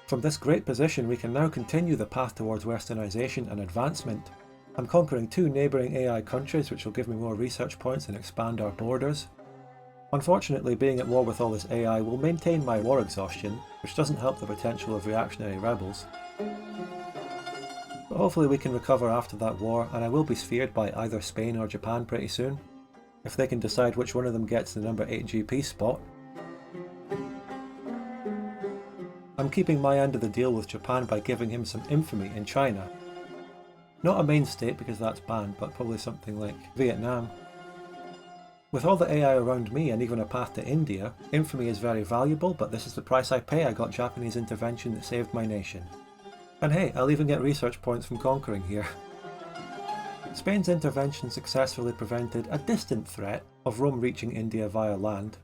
From this great position we can now continue the path towards westernisation and advancement. I'm conquering 2 neighbouring AI countries which will give me more research points and expand our borders. Unfortunately, being at war with all this AI will maintain my war exhaustion, which doesn't help the potential of reactionary rebels. But hopefully we can recover after that war, and I will be sphered by either Spain or Japan pretty soon, if they can decide which one of them gets the number 8 GP spot. I'm keeping my end of the deal with Japan by giving him some infamy in China. Not a main state because that's banned, but probably something like Vietnam. With all the AI around me and even a path to India, infamy is very valuable, but this is the price I pay. I got Japanese intervention that saved my nation. And hey, I'll even get research points from conquering here. Spain's intervention successfully prevented a distant threat of Rome reaching India via land.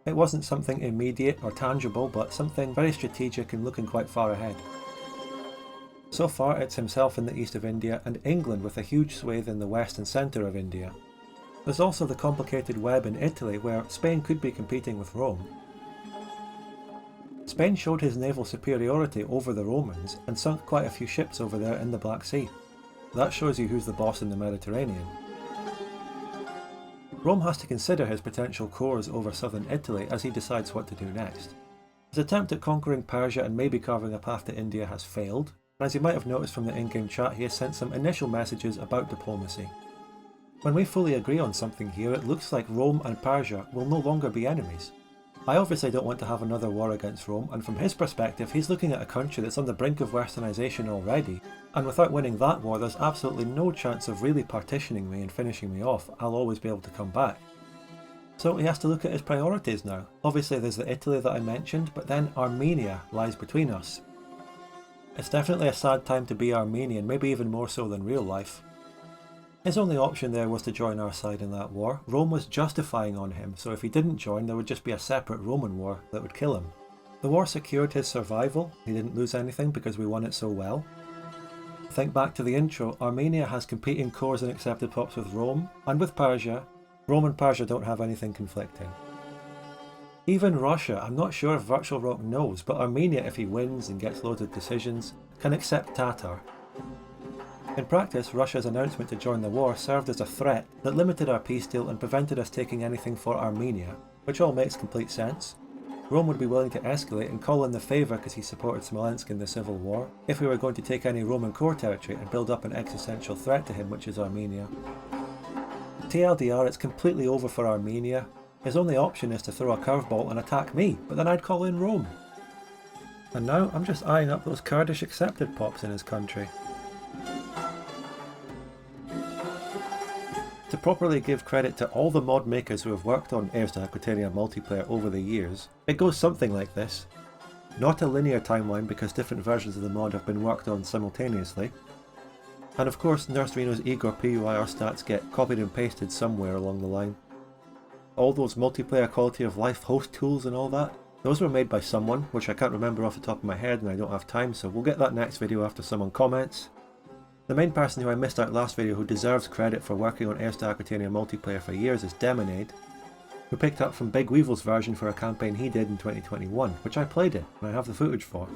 It wasn't something immediate or tangible, but something very strategic and looking quite far ahead. So far it's himself in the east of India and England with a huge swathe in the west and centre of India. There's also the complicated web in Italy where Spain could be competing with Rome. Spain showed his naval superiority over the Romans and sunk quite a few ships over there in the Black Sea. That shows you who's the boss in the Mediterranean. Rome has to consider his potential cores over southern Italy as he decides what to do next. His attempt at conquering Persia and maybe carving a path to India has failed, and as you might have noticed from the in-game chat, he has sent some initial messages about diplomacy. When we fully agree on something here, it looks like Rome and Persia will no longer be enemies. I obviously don't want to have another war against Rome, and from his perspective he's looking at a country that's on the brink of westernisation already, and without winning that war there's absolutely no chance of really partitioning me and finishing me off. I'll always be able to come back. So he has to look at his priorities now. Obviously there's the Italy that I mentioned, but then Armenia lies between us. It's definitely a sad time to be Armenian, maybe even more so than real life. His only option there was to join our side in that war. Rome was justifying on him, so if he didn't join there would just be a separate Roman war that would kill him. The war secured his survival, he didn't lose anything because we won it so well. Think back to the intro, Armenia has competing cores and accepted pops with Rome, and with Persia. Rome and Persia don't have anything conflicting. Even Russia, I'm not sure if Virtual Rock knows, but Armenia, if he wins and gets loads of decisions, can accept Tatar. In practice, Russia's announcement to join the war served as a threat that limited our peace deal and prevented us taking anything for Armenia, which all makes complete sense. Rome would be willing to escalate and call in the favour because he supported Smolensk in the civil war, if we were going to take any Roman core territory and build up an existential threat to him, which is Armenia. TLDR, it's completely over for Armenia. His only option is to throw a curveball and attack me, but then I'd call in Rome. And now I'm just eyeing up those Kurdish accepted pops in his country. To properly give credit to all the mod makers who have worked on Heirs to Aquitania multiplayer over the years, it goes something like this. Not a linear timeline because different versions of the mod have been worked on simultaneously. And of course Nurse Reno's Igor PUIR stats get copied and pasted somewhere along the line. All those multiplayer quality of life host tools and all that, Those were made by someone, which I can't remember off the top of my head and I don't have time, so we'll get that next video after someone comments. The main person who I missed out last video who deserves credit for working on Heirs to Aquitania multiplayer for years is Demonade, who picked up from Big Weevil's version for a campaign he did in 2021, which I played in and I have the footage for.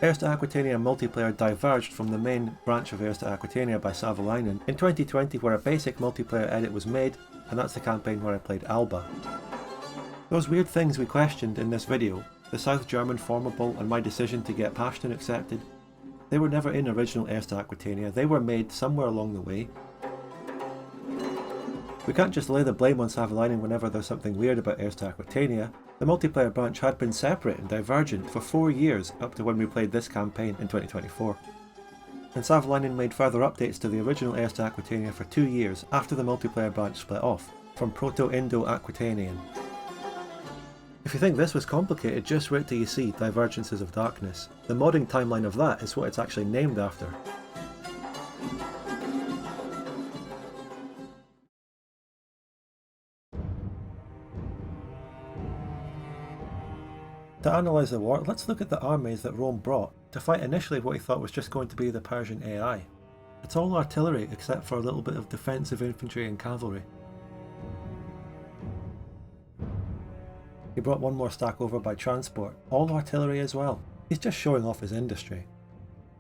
Heirs to Aquitania multiplayer diverged from the main branch of Heirs to Aquitania by Savalainen in 2020, where a basic multiplayer edit was made, and that's the campaign where I played Alba. Those weird things we questioned in this video, the South German formable and my decision to get Pashtun accepted, they were never in original Heirs to Aquitania, they were made somewhere along the way. We can't just lay the blame on Savalainen whenever there's something weird about Heirs to Aquitania. The multiplayer branch had been separate and divergent for 4 years up to when we played this campaign in 2024. And Savalainen made further updates to the original Heirs to Aquitania for 2 years after the multiplayer branch split off, from Proto-Indo-Aquitanian. If you think this was complicated, just wait till you see Divergences of Darkness. The modding timeline of that is what it's actually named after. To analyse the war, let's look at the armies that Rome brought to fight initially what he thought was just going to be the Persian AI. It's all artillery except for a little bit of defensive infantry and cavalry. He brought one more stack over by transport, all artillery as well. He's just showing off his industry.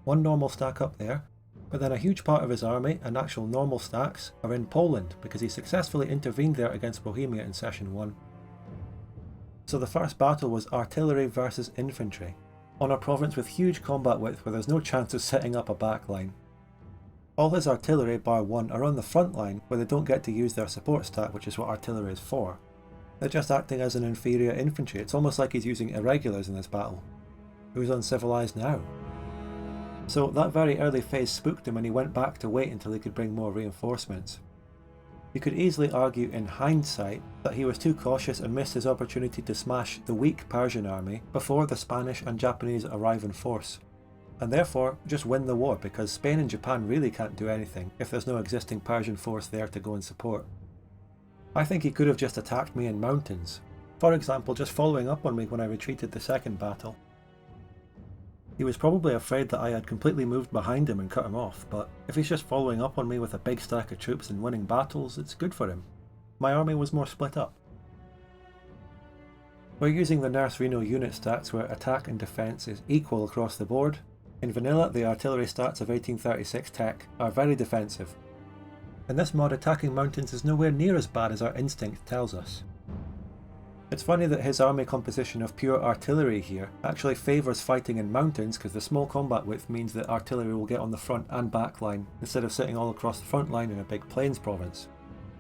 One normal stack up there, but then a huge part of his army and actual normal stacks are in Poland because he successfully intervened there against Bohemia in Session 1. So the first battle was artillery versus infantry, on a province with huge combat width where there's no chance of setting up a backline. All his artillery bar one are on the front line where they don't get to use their support stat, which is what artillery is for. They're just acting as an inferior infantry. It's almost like he's using irregulars in this battle. Who's uncivilized now? So that very early phase spooked him and he went back to wait until he could bring more reinforcements. You could easily argue in hindsight that he was too cautious and missed his opportunity to smash the weak Persian army before the Spanish and Japanese arrive in force, and therefore just win the war because Spain and Japan really can't do anything if there's no existing Persian force there to go and support. I think he could have just attacked me in mountains, for example just following up on me when I retreated the second battle. He was probably afraid that I had completely moved behind him and cut him off, but if he's just following up on me with a big stack of troops and winning battles, it's good for him. My army was more split up. We're using the Nurse Reno unit stats where attack and defence is equal across the board. In vanilla, the artillery stats of 1836 tech are very defensive. In this mod, attacking mountains is nowhere near as bad as our instinct tells us. It's funny that his army composition of pure artillery here actually favours fighting in mountains because the small combat width means that artillery will get on the front and back line instead of sitting all across the front line in a big plains province.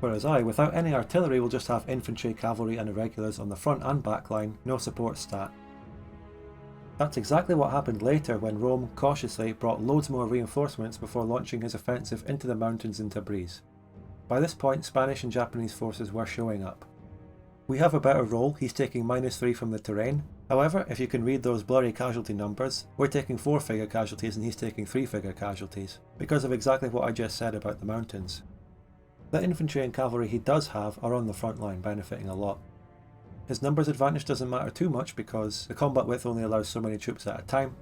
Whereas I, without any artillery, will just have infantry, cavalry and irregulars on the front and back line, no support stat. That's exactly what happened later when Rome cautiously brought loads more reinforcements before launching his offensive into the mountains in Tabriz. By this point, Spanish and Japanese forces were showing up. We have a better roll, he's taking -3 from the terrain. However, if you can read those blurry casualty numbers, we're taking 4-figure casualties and he's taking 3-figure casualties, because of exactly what I just said about the mountains. The infantry and cavalry he does have are on the front line, benefiting a lot. His numbers advantage doesn't matter too much because the combat width only allows so many troops at a time.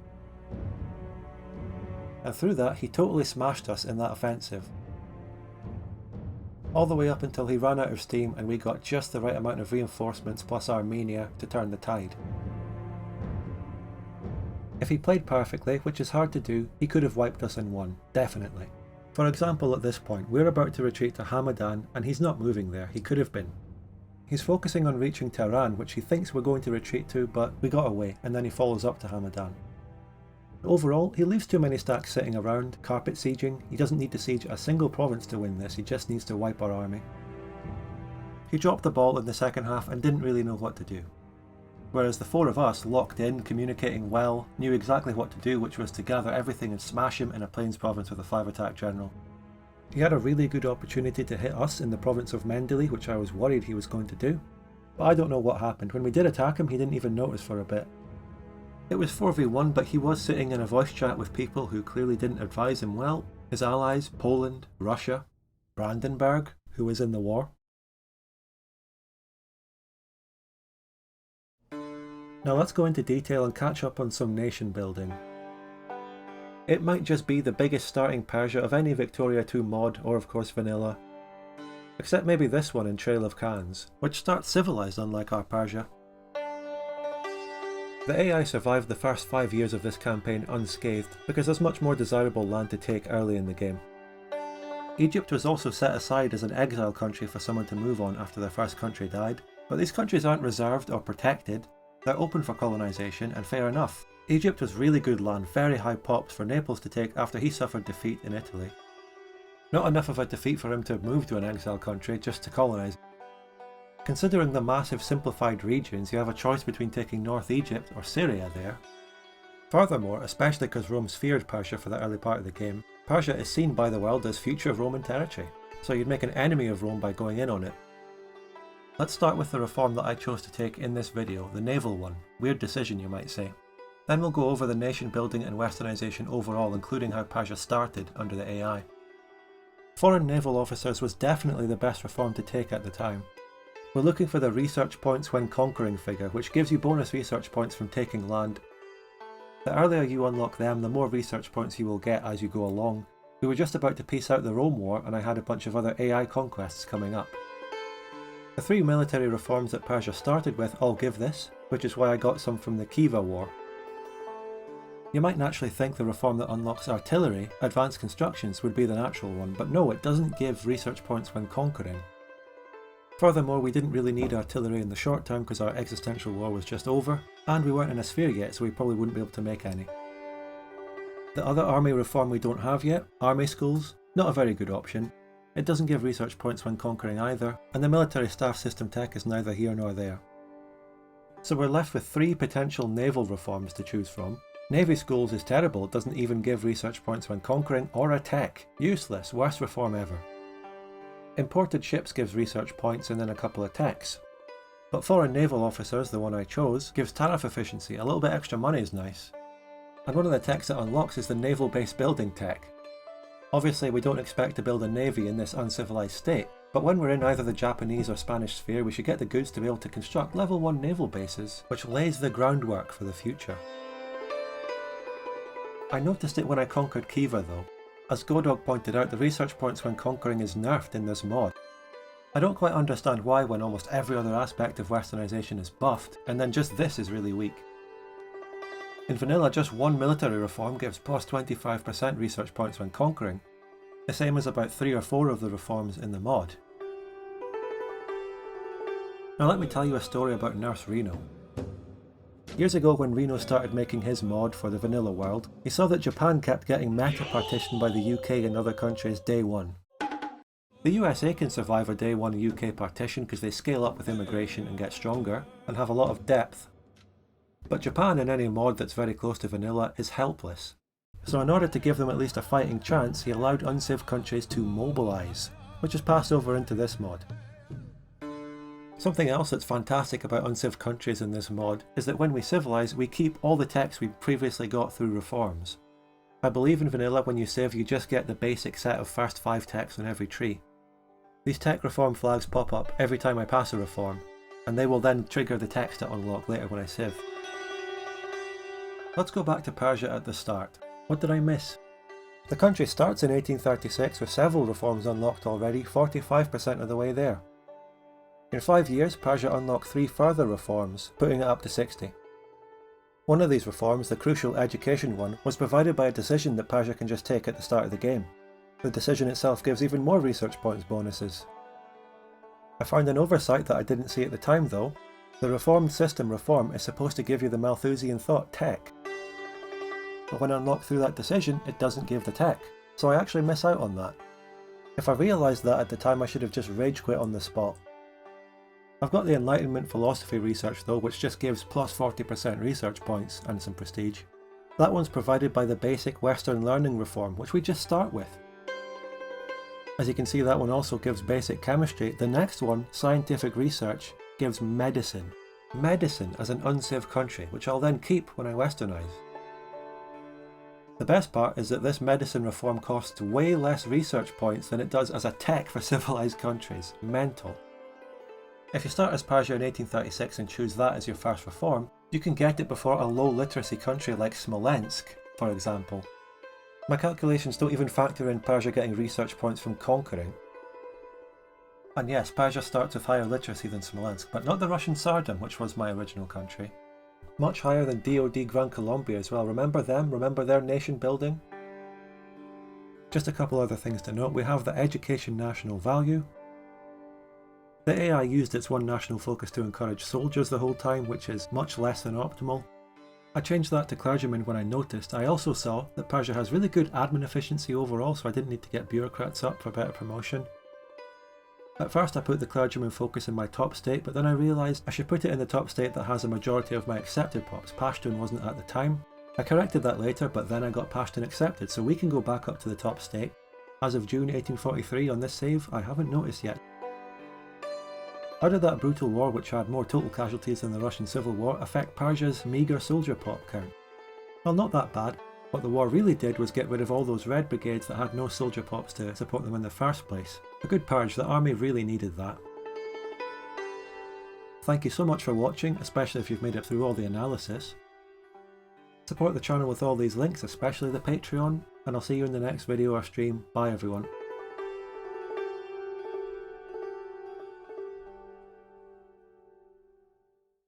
And through that, he totally smashed us in that offensive. All the way up until he ran out of steam and we got just the right amount of reinforcements plus Armenia to turn the tide. If he played perfectly, which is hard to do, he could have wiped us in one, definitely. For example, at this point, we're about to retreat to Hamadan and he's not moving there, he could have been. He's focusing on reaching Tehran, which he thinks we're going to retreat to, but we got away, and then he follows up to Hamadan. Overall, he leaves too many stacks sitting around, carpet sieging. He doesn't need to siege a single province to win this, he just needs to wipe our army. He dropped the ball in the second half and didn't really know what to do. Whereas the 4 of us, locked in, communicating well, knew exactly what to do, which was to gather everything and smash him in a plains province with a 5-attack general. He had a really good opportunity to hit us in the province of Mendele, which I was worried he was going to do. But I don't know what happened. When we did attack him, he didn't even notice for a bit. It was 4v1, but he was sitting in a voice chat with people who clearly didn't advise him well. His allies, Poland, Russia, Brandenburg, who was in the war. Now let's go into detail and catch up on some nation building. It might just be the biggest starting Persia of any Victoria 2 mod, or of course vanilla. Except maybe this one in Trail of Khans, which starts civilized unlike our Persia. The AI survived the first 5 years of this campaign unscathed because there's much more desirable land to take early in the game. Egypt was also set aside as an exile country for someone to move on after their first country died, but these countries aren't reserved or protected, they're open for colonisation, and fair enough. Egypt was really good land, very high pops for Naples to take after he suffered defeat in Italy. Not enough of a defeat for him to move to an exile country just to colonise. Considering the massive simplified regions, you have a choice between taking North Egypt or Syria there. Furthermore, especially because Rome's feared Persia for the early part of the game, Persia is seen by the world as future Roman territory, so you'd make an enemy of Rome by going in on it. Let's start with the reform that I chose to take in this video, the naval one. Weird decision you might say. Then we'll go over the nation building and westernisation overall, including how Persia started under the AI. Foreign naval officers was definitely the best reform to take at the time. We're looking for the research points when conquering figure, which gives you bonus research points from taking land. The earlier you unlock them, the more research points you will get as you go along. We were just about to peace out the Rome War, and I had a bunch of other AI conquests coming up. The 3 military reforms that Persia started with all give this, which is why I got some from the Khiva War. You might naturally think the reform that unlocks artillery, advanced constructions, would be the natural one, but no, it doesn't give research points when conquering. Furthermore, we didn't really need artillery in the short term because our existential war was just over, and we weren't in a sphere yet, so we probably wouldn't be able to make any. The other army reform we don't have yet, army schools, not a very good option. It doesn't give research points when conquering either, and the military staff system tech is neither here nor there. So we're left with 3 potential naval reforms to choose from. Navy schools is terrible, it doesn't even give research points when conquering or a tech. Useless, worst reform ever. Imported ships gives research points and then a couple of techs. But foreign naval officers, the one I chose, gives tariff efficiency, a little bit extra money is nice. And one of the techs it unlocks is the naval base building tech. Obviously we don't expect to build a navy in this uncivilized state, but when we're in either the Japanese or Spanish sphere we should get the goods to be able to construct level 1 naval bases, which lays the groundwork for the future. I noticed it when I conquered Khiva though. As Godog pointed out, the research points when conquering is nerfed in this mod. I don't quite understand why when almost every other aspect of westernisation is buffed, and then just this is really weak. In vanilla, just one military reform gives plus 25% research points when conquering, the same as about 3 or 4 of the reforms in the mod. Now let me tell you a story about Nurse Reno. Years ago when Reno started making his mod for the vanilla world, he saw that Japan kept getting meta-partitioned by the UK and other countries day one. The USA can survive a day one UK partition because they scale up with immigration and get stronger, and have a lot of depth. But Japan in any mod that's very close to vanilla is helpless. So in order to give them at least a fighting chance, he allowed unciv countries to mobilise, which is passed over into this mod. Something else that's fantastic about unciv countries in this mod is that when we civilise, we keep all the techs we previously got through reforms. I believe in vanilla when you civ you just get the basic set of first 5 techs on every tree. These tech reform flags pop up every time I pass a reform, and they will then trigger the techs to unlock later when I civ. Let's go back to Persia at the start. What did I miss? The country starts in 1836 with several reforms unlocked already, 45% of the way there. In 5 years, Persia unlocked 3 further reforms, putting it up to 60. One of these reforms, the crucial education one, was provided by a decision that Persia can just take at the start of the game. The decision itself gives even more research points bonuses. I found an oversight that I didn't see at the time though. The reformed system reform is supposed to give you the Malthusian thought tech. But when unlocked through that decision, it doesn't give the tech, so I actually miss out on that. If I realised that at the time, I should have just rage quit on the spot. I've got the Enlightenment philosophy research though, which just gives plus 40% research points and some prestige. That one's provided by the basic Western learning reform, which we just start with. As you can see, that one also gives basic chemistry. The next one, scientific research, gives medicine. Medicine as an unciv country, which I'll then keep when I westernise. The best part is that this medicine reform costs way less research points than it does as a tech for civilised countries. Mental. If you start as Persia in 1836 and choose that as your first reform, You can get it before a low literacy country like Smolensk, for example. My calculations don't even factor in Persia getting research points from conquering. And yes, Persia starts with higher literacy than Smolensk, but not the Russian Tsardom, which was my original country. Much higher than DoD Gran Colombia as well. Remember them? Remember their nation building? Just a couple other things to note. We have the education national value. The AI used its one national focus to encourage soldiers the whole time, which is much less than optimal. I changed that to clergymen when I noticed. I also saw that Persia has really good admin efficiency overall, so I didn't need to get bureaucrats up for better promotion. At first I put the clergyman focus in my top state, but then I realised I should put it in the top state that has a majority of my accepted pops. Pashtun wasn't at the time. I corrected that later, but then I got Pashtun accepted, so we can go back up to the top state. As of June 1843 on this save, I haven't noticed yet. How did that brutal war, which had more total casualties than the Russian Civil War, affect Persia's meagre soldier pop count? Well, not that bad. What the war really did was get rid of all those red brigades that had no soldier pops to support them in the first place. A good purge, the army really needed that. Thank you so much for watching, especially if you've made it through all the analysis. Support the channel with all these links, especially the Patreon, and I'll see you in the next video or stream. Bye everyone.